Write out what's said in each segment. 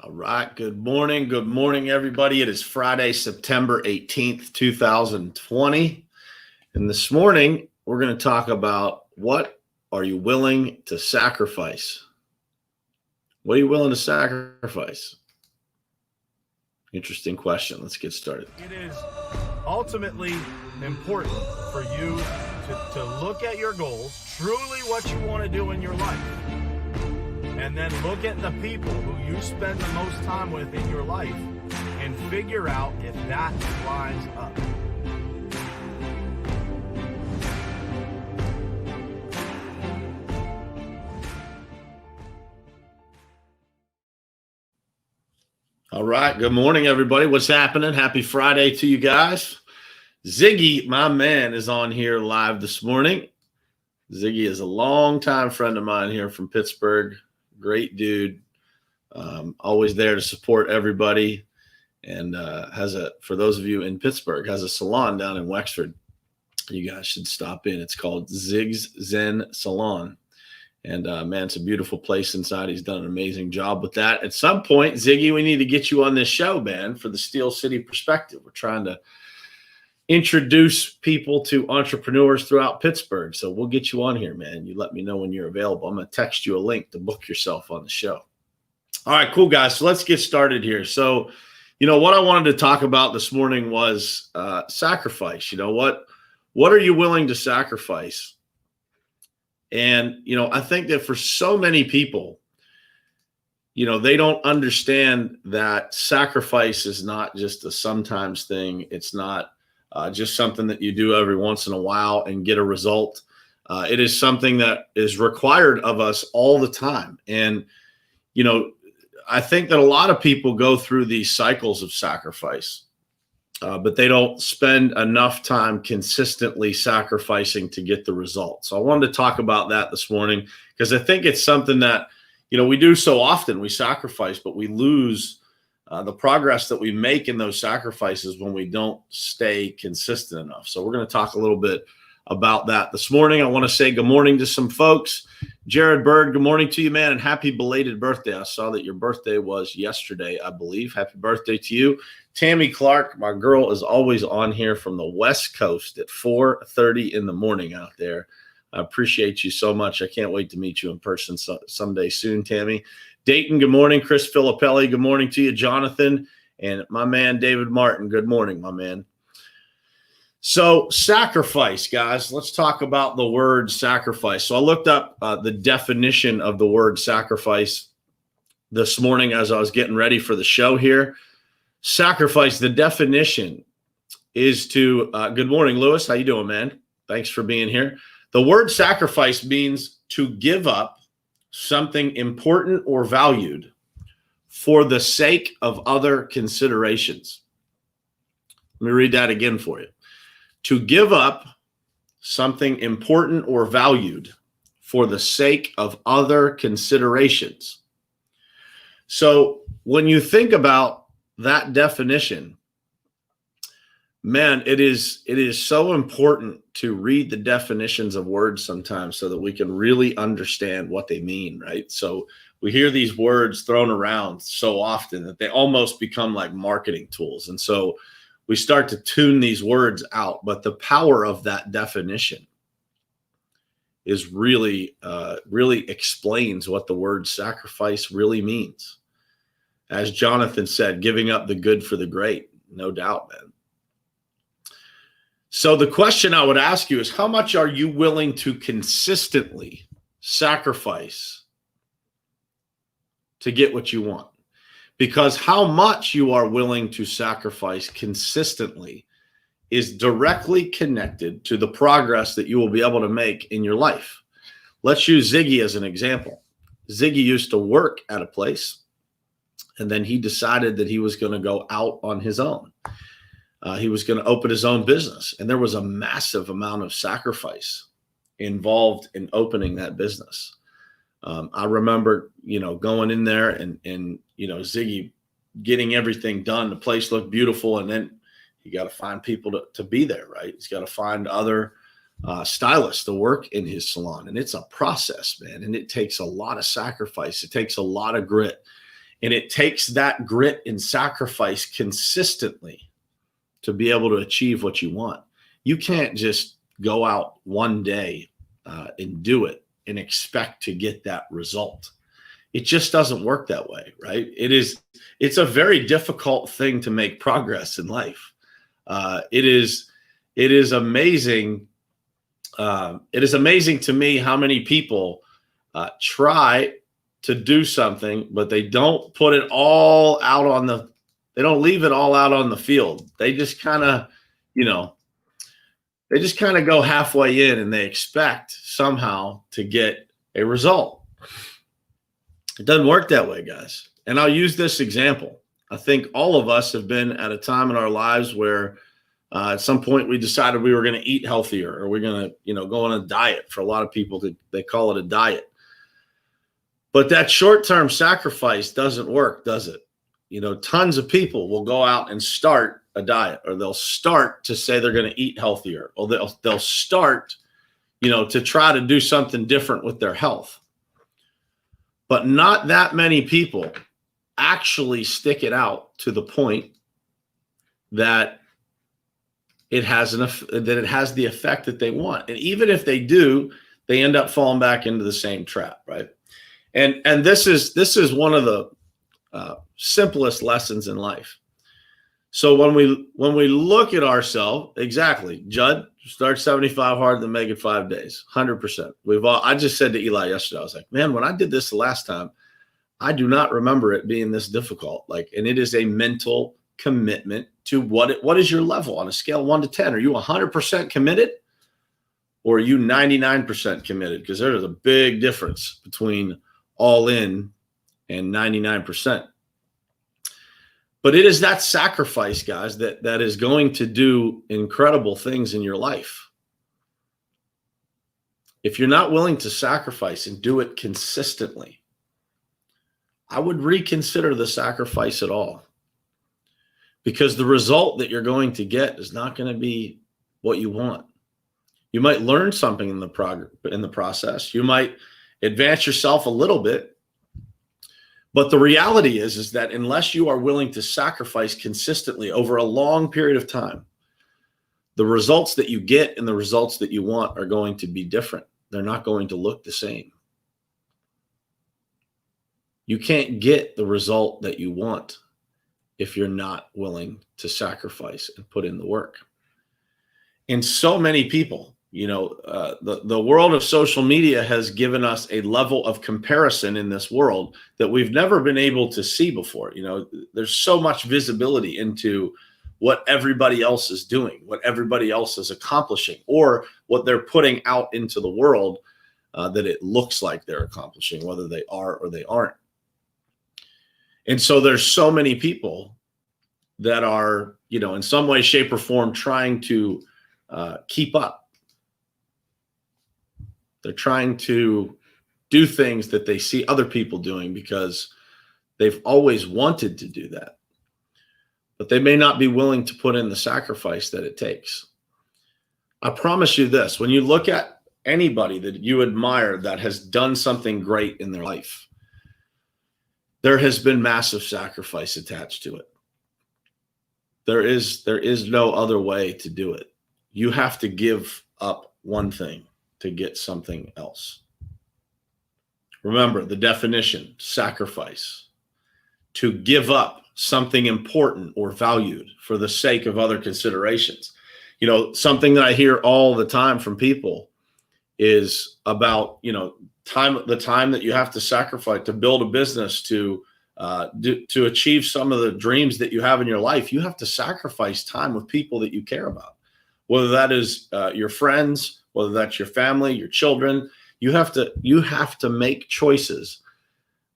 All right. Good morning. Good morning, everybody. It is Friday, September 18th, 2020. And this morning, we're going to talk about what are you willing to sacrifice? What are you willing to sacrifice? Interesting question. Let's get started. It is ultimately important for you to look at your goals, truly what you want to do in your life, and then look at the people who you spend the most time with in your life and figure out if that lines up. All right. Good morning, everybody. What's happening? Happy Friday to you guys. Ziggy, my man, is on here live this morning. Ziggy is a longtime friend of mine here from Pittsburgh. Great dude. Always there to support everybody. And for those of you in Pittsburgh, has a salon down in Wexford. You guys should stop in. It's called Zig's Zen Salon. And man, it's a beautiful place inside. He's done an amazing job with that. At some point, Ziggy, we need to get you on this show, man, for the Steel City Perspective. We're trying to introduce people to entrepreneurs throughout Pittsburgh. So we'll get you on here, man. You let me know when you're available. I'm going to text you a link to book yourself on the show. All right, cool, guys. So let's get started here. So, what I wanted to talk about this morning was sacrifice. What are you willing to sacrifice? And, I think that for so many people, they don't understand that sacrifice is not just a sometimes thing. It's not just something that you do every once in a while and get a result. It is something that is required of us all the time. And, I think that a lot of people go through these cycles of sacrifice, but they don't spend enough time consistently sacrificing to get the results. So I wanted to talk about that this morning because I think it's something that, we do so often. We sacrifice, but we lose the progress that we make in those sacrifices when we don't stay consistent enough. So we're going to talk a little bit about that this morning. I want to say good morning to some folks. Jared Bird, good morning to you, man, and happy belated birthday. I saw that your birthday was yesterday, I believe. Happy birthday to you. Tammy Clark, my girl, is always on here from the West Coast at 4:30 in the morning out there. I appreciate you so much. I can't wait to meet you in person someday soon, Tammy. Dayton, good morning. Chris Filippelli, good morning to you. Jonathan, and my man, David Martin, good morning, my man. So sacrifice, guys, let's talk about the word sacrifice. So I looked up the definition of the word sacrifice this morning as I was getting ready for the show here. Sacrifice, the definition is to, good morning, Lewis. How you doing, man? Thanks for being here. The word sacrifice means to give up something important or valued for the sake of other considerations. Let me read that again for you. To give up something important or valued for the sake of other considerations. So when you think about that definition, man, it is so important to read the definitions of words sometimes so that we can really understand what they mean, right? So we hear these words thrown around so often that they almost become like marketing tools. And so we start to tune these words out, but the power of that definition is really explains what the word sacrifice really means. As Jonathan said, giving up the good for the great, no doubt, man. So the question I would ask you is, how much are you willing to consistently sacrifice to get what you want? Because how much you are willing to sacrifice consistently is directly connected to the progress that you will be able to make in your life. Let's use Ziggy as an example. Ziggy used to work at a place, and then he decided that he was going to go out on his own. He was going to open his own business, and there was a massive amount of sacrifice involved in opening that business. I remember, going in there and Ziggy getting everything done. The place looked beautiful. And then you got to find people to be there, right? He's got to find other stylists to work in his salon. And it's a process, man. And it takes a lot of sacrifice. It takes a lot of grit. And it takes that grit and sacrifice consistently to be able to achieve what you want. You can't just go out one day and do it and expect to get that result. It just doesn't work that way, right? It's a very difficult thing to make progress in life. It is amazing. It is amazing to me how many people try to do something, but they don't put it all out they don't leave it all out on the field. They just kind of, go halfway in and they expect somehow to get a result. It doesn't work that way, guys. And I'll use this example. I think all of us have been at a time in our lives where at some point we decided we were going to eat healthier, or we're going to, go on a diet. For a lot of people, they call it a diet. But that short-term sacrifice doesn't work, does it? Tons of people will go out and start a diet, or they'll start to say they're going to eat healthier, or they'll start, to try to do something different with their health. But not that many people actually stick it out to the point that it has the effect that they want. And even if they do, they end up falling back into the same trap, right? And this is one of the simplest lessons in life. So when we look at ourselves, exactly, Judd, start 75 hard, then make it 5 days, 100%. I just said to Eli yesterday, I was like, man, when I did this the last time, I do not remember it being this difficult. And it is a mental commitment to what is your level on a scale of 1 to 10? Are you 100% committed, or are you 99% committed? Because there's a big difference between all in and 99%. But it is that sacrifice, guys, that is going to do incredible things in your life. If you're not willing to sacrifice and do it consistently, I would reconsider the sacrifice at all. Because the result that you're going to get is not going to be what you want. You might learn something in the process. You might advance yourself a little bit. But the reality is that unless you are willing to sacrifice consistently over a long period of time, the results that you get and the results that you want are going to be different. They're not going to look the same. You can't get the result that you want if you're not willing to sacrifice and put in the work. And so many people, the world of social media has given us a level of comparison in this world that we've never been able to see before. There's so much visibility into what everybody else is doing, what everybody else is accomplishing, or what they're putting out into the world that it looks like they're accomplishing, whether they are or they aren't. And so there's so many people that are, in some way, shape, or form trying to keep up. They're trying to do things that they see other people doing because they've always wanted to do that. But they may not be willing to put in the sacrifice that it takes. I promise you this, when you look at anybody that you admire that has done something great in their life, there has been massive sacrifice attached to it. There is no other way to do it. You have to give up one thing to get something else. Remember the definition: sacrifice. To give up something important or valued for the sake of other considerations. Something that I hear all the time from people is about, the time that you have to sacrifice to build a business, to achieve some of the dreams that you have in your life. You have to sacrifice time with people that you care about, whether that is your friends, whether that's your family, your children. You have to make choices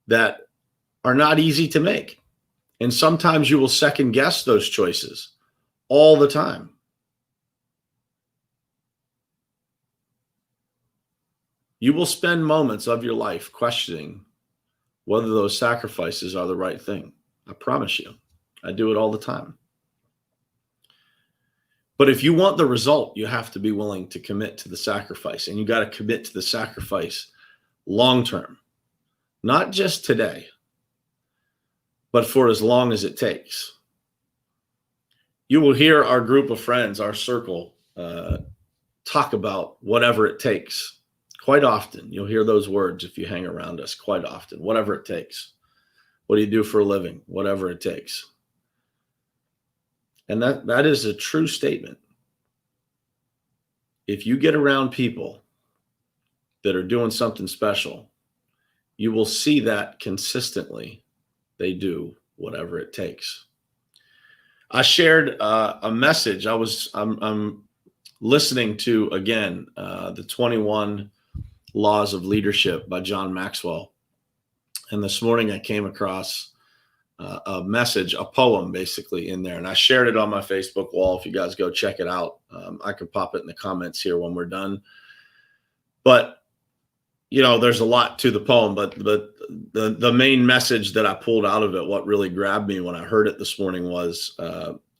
that are not easy to make. And sometimes you will second guess those choices all the time. You will spend moments of your life questioning whether those sacrifices are the right thing. I promise you. I do it all the time. But if you want the result, you have to be willing to commit to the sacrifice. And you got to commit to the sacrifice long term, not just today, but for as long as it takes. You will hear our group of friends, our circle, talk about whatever it takes. Quite often, you'll hear those words if you hang around us, quite often, whatever it takes. What do you do for a living? Whatever it takes. And that is a true statement. If you get around people that are doing something special, you will see that consistently. They do whatever it takes. I shared a message. I'm listening to, again, the 21 Laws of Leadership by John Maxwell. And this morning I came across a message, a poem basically in there. And I shared it on my Facebook wall. If you guys go check it out, I could pop it in the comments here when we're done. But, you know, there's a lot to the poem, but the main message that I pulled out of it, what really grabbed me when I heard it this morning was,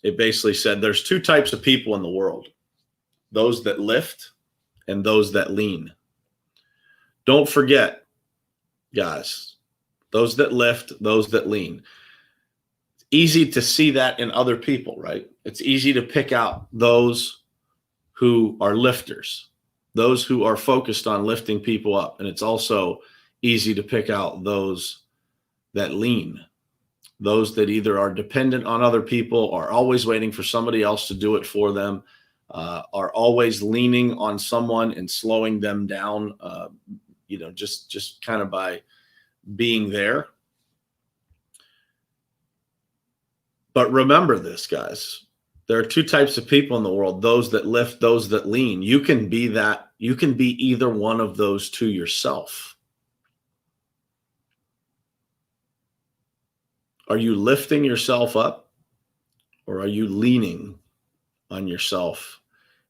it basically said there's two types of people in the world, those that lift and those that lean. Don't forget, guys, those that lift, those that lean. It's easy to see that in other people, right? It's easy to pick out those who are lifters, those who are focused on lifting people up. And it's also easy to pick out those that lean, those that either are dependent on other people, are always waiting for somebody else to do it for them, are always leaning on someone and slowing them down, just kind of by being there. But remember this, guys. There are two types of people in the world, those that lift, those that lean. You can be that. You can be either one of those two yourself. Are you lifting yourself up, or are you leaning on yourself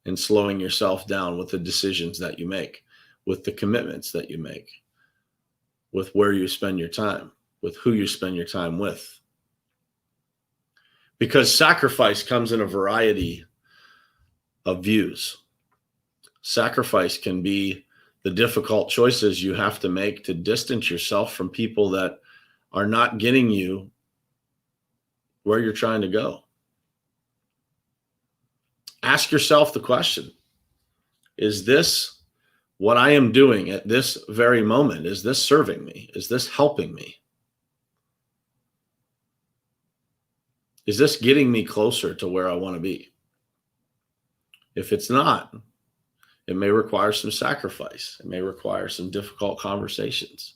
and slowing yourself down with the decisions that you make, with the commitments that you make, with where you spend your time, with who you spend your time with? Because sacrifice comes in a variety of views. Sacrifice can be the difficult choices you have to make to distance yourself from people that are not getting you where you're trying to go. Ask yourself the question, is this what I am doing at this very moment? Is this serving me? Is this helping me? Is this getting me closer to where I want to be? If it's not, it may require some sacrifice. It may require some difficult conversations.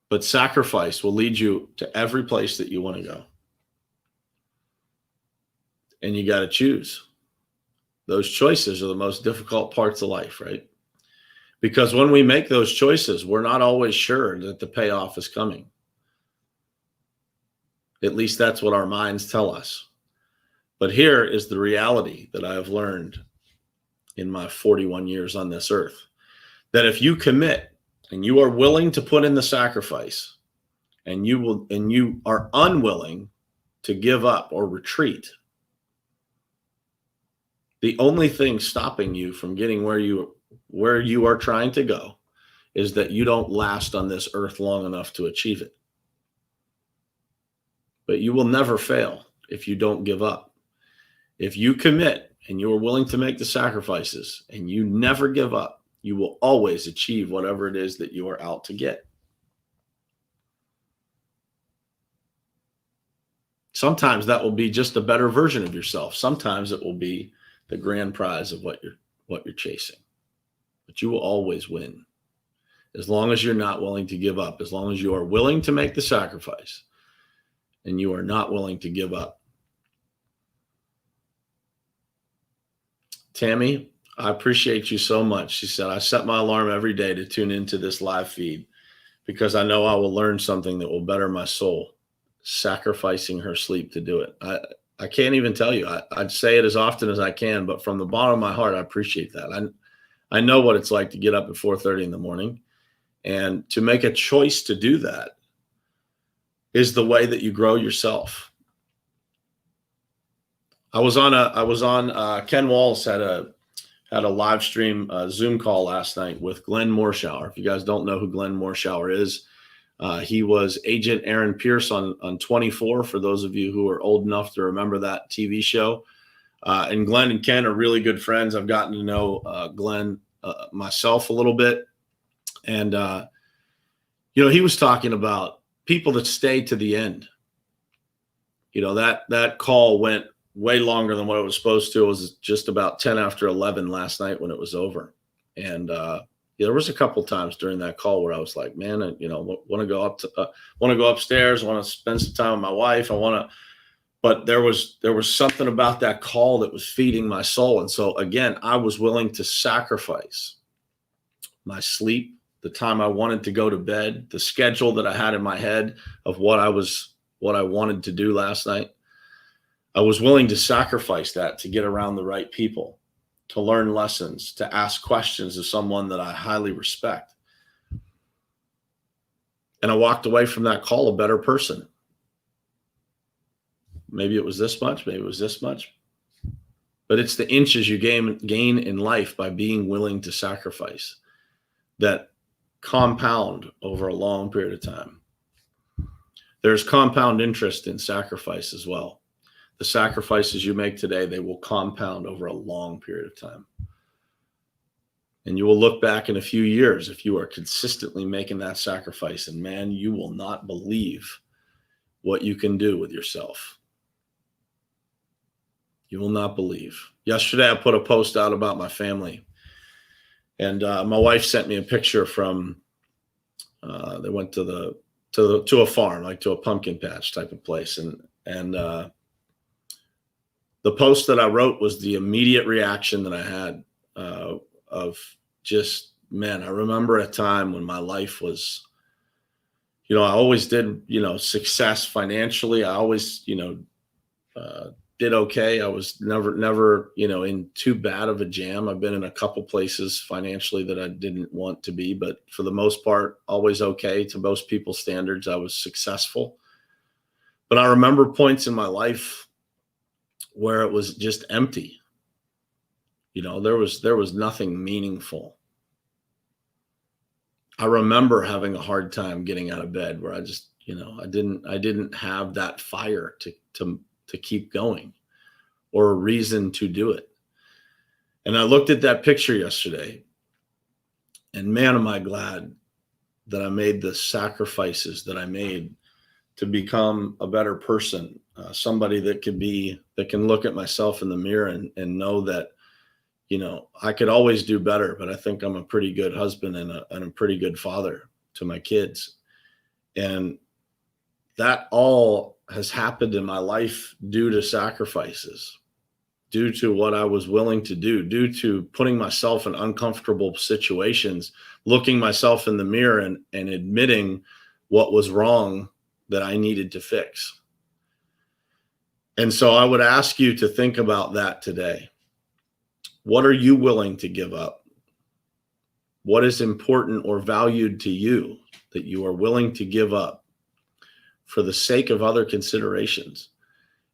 But sacrifice will lead you to every place that you want to go. And you got to choose. Those choices are the most difficult parts of life, right? Because when we make those choices, we're not always sure that the payoff is coming. At least that's what our minds tell us. But here is the reality that I have learned in my 41 years on this earth, that if you commit and you are willing to put in the sacrifice, and you are unwilling to give up or retreat, the only thing stopping you from getting where you are trying to go is that you don't last on this earth long enough to achieve it. But you will never fail if you don't give up. If you commit and you are willing to make the sacrifices and you never give up, you will always achieve whatever it is that you are out to get. Sometimes that will be just a better version of yourself. Sometimes it will be the grand prize of what you're chasing. But you will always win as long as you're not willing to give up, as long as you are willing to make the sacrifice and you are not willing to give up. Tammy, I appreciate you so much. She said, I set my alarm every day to tune into this live feed because I know I will learn something that will better my soul, sacrificing her sleep to do it. I can't even tell you. I'd say it as often as I can, but from the bottom of my heart, I appreciate that. I know what it's like to get up at 4:30 in the morning, and to make a choice to do that is the way that you grow yourself. I was on Ken Walls had a live stream Zoom call last night with Glenn Morshower. If you guys don't know who Glenn Morshower is, He was Agent Aaron Pierce on 24, for those of you who are old enough to remember that TV show. And Glenn and Ken are really good friends. I've gotten to know Glenn myself a little bit. And, he was talking about people that stay to the end. That call went way longer than what it was supposed to. It was just about 10 after 11 last night when it was over. And there was a couple times during that call where I was like, man, want to go upstairs, want to spend some time with my wife. But there was something about that call that was feeding my soul. And so again, I was willing to sacrifice my sleep, the time I wanted to go to bed, the schedule that I had in my head of what I wanted to do last night. I was willing to sacrifice that to get around the right people, to learn lessons, to ask questions of someone that I highly respect. And I walked away from that call a better person. Maybe it was this much, maybe it was this much. But it's the inches you gain in life by being willing to sacrifice that compound over a long period of time. There's compound interest in sacrifice as well. The sacrifices you make today, they will compound over a long period of time. And you will look back in a few years if you are consistently making that sacrifice, and man, you will not believe what you can do with yourself. You will not believe. Yesterday, I put a post out about my family. And my wife sent me a picture from, they went to a farm, like to a pumpkin patch type of place. And the post that I wrote was the immediate reaction that I had of just, man, I remember a time when my life was, I always did, success financially. I always, did okay. I was never, in too bad of a jam. I've been in a couple places financially that I didn't want to be, but for the most part, always okay. To most people's standards, I was successful. But I remember points in my life where it was just empty. There was nothing meaningful. I remember having a hard time getting out of bed where I just, I didn't have that fire to keep going or a reason to do it. And I looked at that picture yesterday, and man, am I glad that I made the sacrifices that I made to become a better person, somebody that can look at myself in the mirror and know that, I could always do better, but I think I'm a pretty good husband and a pretty good father to my kids. And that all has happened in my life due to sacrifices, due to what I was willing to do, due to putting myself in uncomfortable situations, looking myself in the mirror and admitting what was wrong that I needed to fix. And so I would ask you to think about that today. What are you willing to give up? What is important or valued to you that you are willing to give up for the sake of other considerations?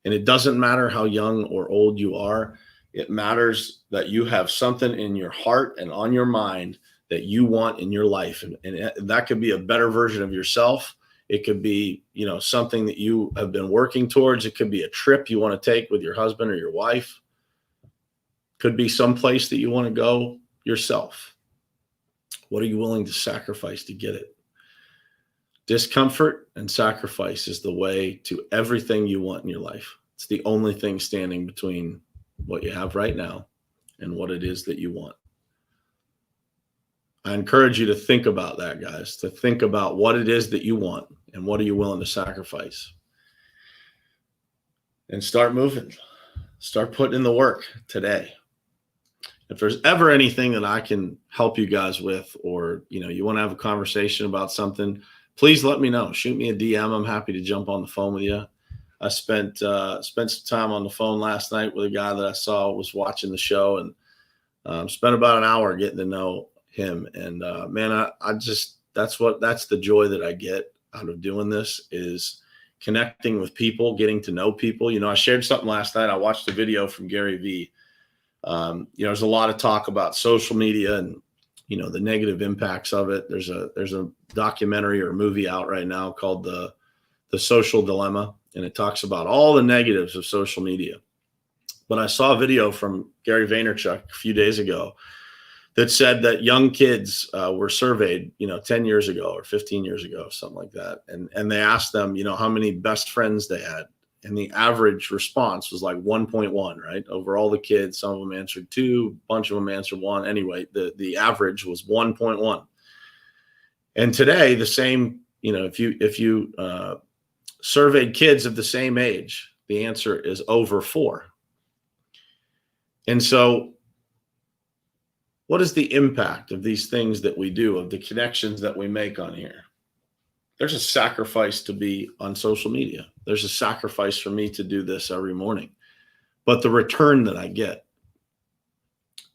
And it doesn't matter how young or old you are. It matters that you have something in your heart and on your mind that you want in your life. And that could be a better version of yourself. It could be, something that you have been working towards. It could be a trip you want to take with your husband or your wife. Could be some place that you want to go yourself. What are you willing to sacrifice to get it? Discomfort and sacrifice is the way to everything you want in your life. It's the only thing standing between what you have right now and what it is that you want. I encourage you to think about that, guys, to think about what it is that you want and what are you willing to sacrifice. And start moving. Start putting in the work today. If there's ever anything that I can help you guys with, or, you want to have a conversation about something, please let me know. Shoot me a DM. I'm happy to jump on the phone with you. I spent some time on the phone last night with a guy that I saw was watching the show, and spent about an hour getting to know him. And man, that's the joy that I get out of doing this, is connecting with people, getting to know people. I shared something last night. I watched a video from Gary Vee. There's a lot of talk about social media and the negative impacts of it. There's a documentary or movie out right now called The Social Dilemma, and it talks about all the negatives of social media. But I saw a video from Gary Vaynerchuk a few days ago that said that young kids were surveyed, 10 years ago or 15 years ago, something like that. And they asked them, how many best friends they had. And the average response was like 1.1, right? Over all the kids, some of them answered 2, a bunch of them answered 1. Anyway, the average was 1.1. And today, the same, if you surveyed kids of the same age, the answer is over 4. And so what is the impact of these things that we do, of the connections that we make on here? There's a sacrifice to be on social media. There's a sacrifice for me to do this every morning. But the return that I get,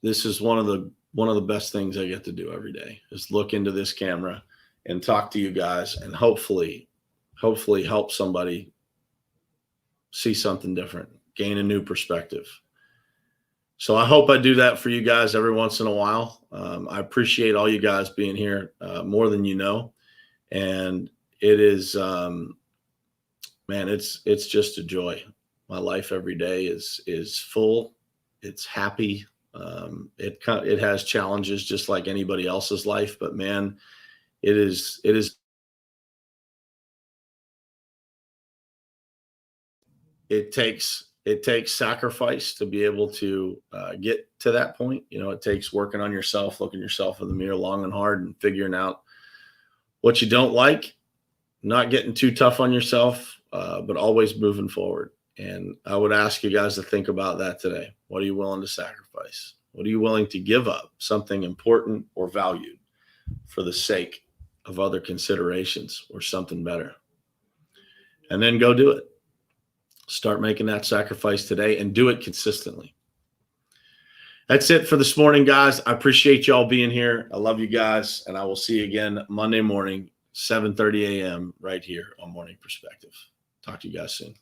this is one of the best things I get to do every day, is look into this camera and talk to you guys and hopefully help somebody see something different, gain a new perspective. So I hope I do that for you guys every once in a while. I appreciate all you guys being here more than you know. And it is, it's just a joy. My life every day is full. It's happy. It has challenges just like anybody else's life, but man, it is. It takes sacrifice to be able to get to that point. It takes working on yourself, looking yourself in the mirror long and hard and figuring out what you don't like, not getting too tough on yourself, but always moving forward. And I would ask you guys to think about that today. What are you willing to sacrifice? What are you willing to give up? Something important or valued for the sake of other considerations or something better? And then go do it. Start making that sacrifice today and do it consistently. That's it for this morning, guys. I appreciate y'all being here. I love you guys, and I will see you again Monday morning, 7:30 a.m. right here on Morning Perspective. Talk to you guys soon.